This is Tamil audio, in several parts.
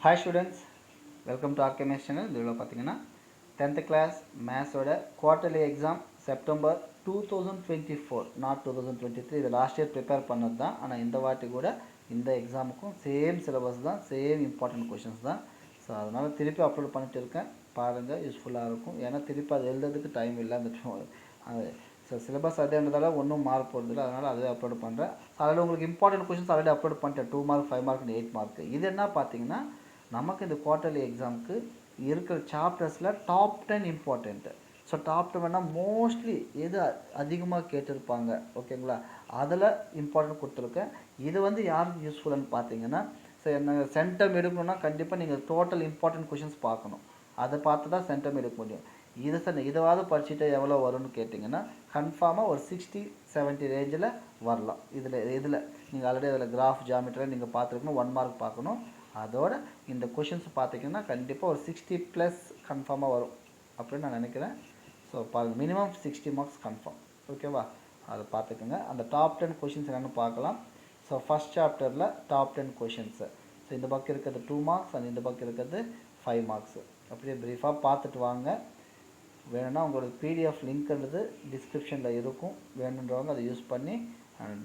Hi students, welcome to RKMS channel. இதில் பார்த்தீங்கன்னா 10th class மேத்ஸோட குவார்ட்டர்லி எக்ஸாம் செப்டம்பர் 2024 நாட் 2023. இது லாஸ்ட் இயர் ப்ரிப்பேர் பண்ணது தான். ஆனால் இந்த வாட்டி கூட இந்த எக்ஸாமுக்கும் சேம் சிலபஸ் தான், சேம் இம்பார்ட்டன்ட் கொஷின்ஸ் தான். ஸோ அதனால் திருப்பி அப்லோட் பண்ணிட்டு இருக்கேன், பாருங்கள், யூஸ்ஃபுல்லாக இருக்கும். ஏன்னா திருப்பி அது எழுதுறதுக்கு டைம் இல்லை. அந்த ஸோ சிலபஸ் அதேன்றதால ஒன்றும் மார்க் போடுறதில்ல, அதனால் அதே அப்லோட் பண்ணுறேன். ஸோ அதில் உங்களுக்கு இம்பார்ட்டன்ட் கொஷின்ஸ் ஆல்ரெடி அப்லோட் பண்ணிட்டேன். 2 மார்க், 5 மார்க், 8 மார்க். இது என்ன பார்த்தீங்கன்னா, நமக்கு இந்த குவார்ட்டர்லி எக்ஸாமுக்கு இருக்கிற சாப்டர்ஸில் top 10 important. So top 10 mostly எது அதிகமாக கேட்டிருப்பாங்க, ஓகேங்களா, அதில் இம்பார்ட்டன்ட் கொடுத்துருக்கேன். இது வந்து யாருக்கு யூஸ்ஃபுல்லுன்னு பார்த்தீங்கன்னா, ஸோ என்ன சென்டம் எடுக்கணும்னா கண்டிப்பாக நீங்கள் டோட்டல் இம்பார்ட்டன்ட் கொஷின்ஸ் பார்க்கணும். அதை பார்த்து தான் சென்டம் எடுக்க முடியும். இதாவது படிச்சுட்டு எவ்வளோ வரும்னு கேட்டிங்கன்னா கன்ஃபார்மாக ஒரு 60-70 ரேஞ்சில் வரலாம். இதில் நீங்கள் ஆல்ரெடி அதில் கிராஃப் ஜாமெட்ரியில் நீங்கள் பார்த்துருக்கணும், 1 மார்க் பார்க்கணும். அதோட இந்த கொஷின்ஸ் பார்த்தீங்கன்னா கண்டிப்பாக ஒரு 60+ கன்ஃபார்மாக வரும் அப்படின்னு நான் நினைக்கிறேன். ஸோ பாருங்கள், மினிமம் 60 மார்க்ஸ் கன்ஃபார்ம், ஓகேவா? அதை பார்த்துக்கோங்க. அந்த டாப் 10 கொஷின்ஸ் என்னென்னு பார்க்கலாம். ஸோ ஃபஸ்ட் சாப்டரில் டாப் 10 கொஷின்ஸு. ஸோ இந்த பக்கம் இருக்கிறது 2 மார்க்ஸ் அண்ட் இந்த பக்கம் இருக்கிறது 5 மார்க்ஸு. அப்படியே ப்ரீஃபாக பார்த்துட்டு வாங்க. வேணும்னா உங்களோட பிடிஎஃப் லிங்க்ன்றது டிஸ்கிரிப்ஷனில் இருக்கும், வேணுன்றவங்க அதை யூஸ் பண்ணி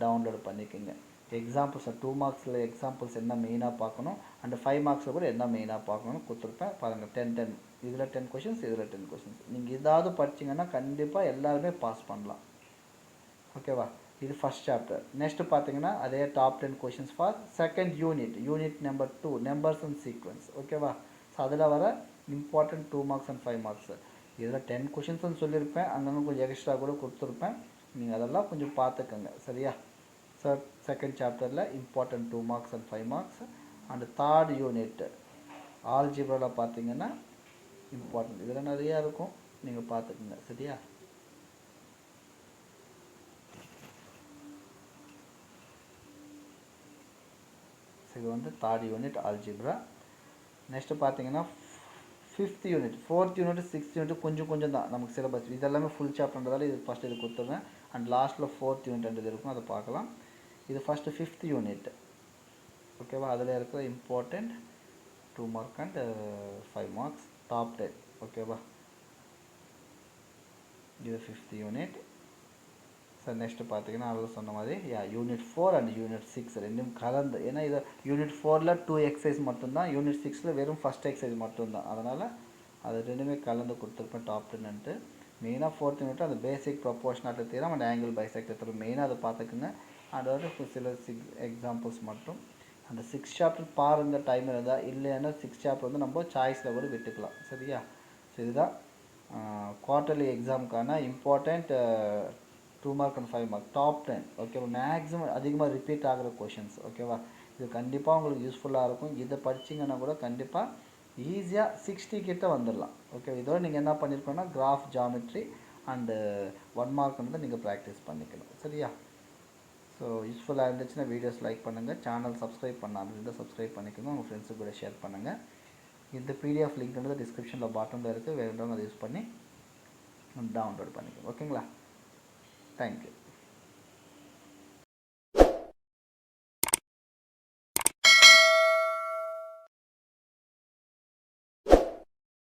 டவுன்லோட் பண்ணிக்கோங்க. எக்ஸாம்பிள்ஸ் 2 மார்க்ஸில் எக்ஸாம்பிள்ஸ் என்ன மெயினாக பார்க்கணும், அண்ட் 5 மார்க்ஸில் கூட என்ன மெயினாக பார்க்கணும்னு கொடுத்துருப்பேன். பாருங்கள், 10 இதில் 10 கொஷின்ஸ், இதில் 10 கொஷின்ஸ். நீங்கள் ஏதாவது படிச்சிங்கன்னா கண்டிப்பாக எல்லாருமே பாஸ் பண்ணலாம், ஓகேவா? இது ஃபஸ்ட் சாப்டர். நெக்ஸ்ட்டு பார்த்தீங்கன்னா அதே top 10 questions for second unit number 2, numbers and sequence, ஓகேவா? ஸோ அதில் வர இம்பார்ட்டன்ட் 2 மார்க்ஸ் அண்ட் 5 மார்க்ஸ். இதில் 10 கொஷின்ஸ்னு சொல்லியிருப்பேன், அங்கங்கே கொஞ்சம் எக்ஸ்ட்ரா கூட கொடுத்துருப்பேன். நீங்கள் அதெல்லாம் கொஞ்சம் பார்த்துக்கோங்க, சரியா? ஸோ செகண்ட் சாப்டரில் important 2 marks and 5 marks. And third unit ஆல்ஜிப்ராவில் பார்த்தீங்கன்னா இம்பார்ட்டன்ட் இதில் நிறையா இருக்கும், நீங்கள் பார்த்துக்கோங்க, சரியா? இது வந்து தேர்ட் யூனிட் ஆல்ஜிப்ரா. நெக்ஸ்ட்டு பார்த்தீங்கன்னா 5th unit, 4th unit, 6th unit கொஞ்சம் கொஞ்சம் தான் நமக்கு சிலபஸ். இதெல்லாமே ஃபுல் சாப்டர்ன்றதால இது ஃபஸ்ட்டு இது கொடுத்துருவேன். அண்ட் லாஸ்ட்டில் 4th யூனிட் இருக்கும், அதை பார்க்கலாம். இது ஃபஸ்ட்டு 5th யூனிட், ஓகேவா? அதில் இருக்கிற important 2 mark and 5 marks, top 10, ஓகேவா? இது 5th யூனிட். சார் நெக்ஸ்ட்டு பார்த்தீங்கன்னா அதில் சொன்ன மாதிரி யூனிட் 4 அண்ட் யூனிட் 6 ரெண்டும் கலந்து. ஏன்னா இது யூனிட் 4ல் 2 எக்ஸசைஸ் மட்டும்தான், யூனிட் 6ல் வெறும் ஃபஸ்ட் எக்ஸசைஸ் மட்டும்தான். அதனால் அது ரெண்டுமே கலந்து கொடுத்துருப்பேன் டாப் 10ன்ட்டு. மெயினாக 4th யூனிட் அந்த basic proportionality theorem and angle bisector theorem மெயினாக அதை பார்த்துக்குங்க. அதோட சில 6 எக்ஸாம்பிள்ஸ் மட்டும். அந்த 6 சாப்டர் பாருங்கள், டைம் இருந்தால். இல்லைன்னா 6 சாப்டர் வந்து நம்ம சாய்ஸில் கூட விட்டுக்கலாம், சரியா? ஸோ இதுதான் குவார்ட்டர்லி எக்ஸாமுக்கான important 2 mark and 5 mark top 10, ஓகேவா? மேக்ஸிமம் அதிகமாக ரிப்பீட் ஆகிற கொஷின்ஸ், ஓகேவா? இது கண்டிப்பாக உங்களுக்கு யூஸ்ஃபுல்லாக இருக்கும். இதை படிச்சிங்கன்னா கூட கண்டிப்பாக ஈஸியாக 60 கிட்ட வந்துடலாம், ஓகே? இதோட நீங்கள் என்ன பண்ணியிருக்கோன்னா கிராஃப் ஜாமெட்ரி அண்டு 1 மார்க்ன்றதை நீங்கள் ப்ராக்டிஸ் பண்ணிக்கணும், சரியா? ஸோ யூஸ்ஃபுல்லாக இருந்துச்சுன்னா வீடியோஸ் லைக் பண்ணுங்கள், சேனல் சப்ஸ்கிரைப் பண்ணாமல் இருந்தால் சப்ஸ்கிரைப் பண்ணிக்கோங்க, உங்கள் ஃப்ரெண்ட்ஸுக்கு கூட ஷேர் பண்ணுங்கள். இந்த பிடிஎஃப் லிங்க்ன்றது டிஸ்கிரிப்ஷனில் பாட்டமில் இருக்குது, வேணுன்றவங்க அதை யூஸ் பண்ணி டவுன்லோட் பண்ணிக்கோங்க, ஓகேங்களா? Thank you.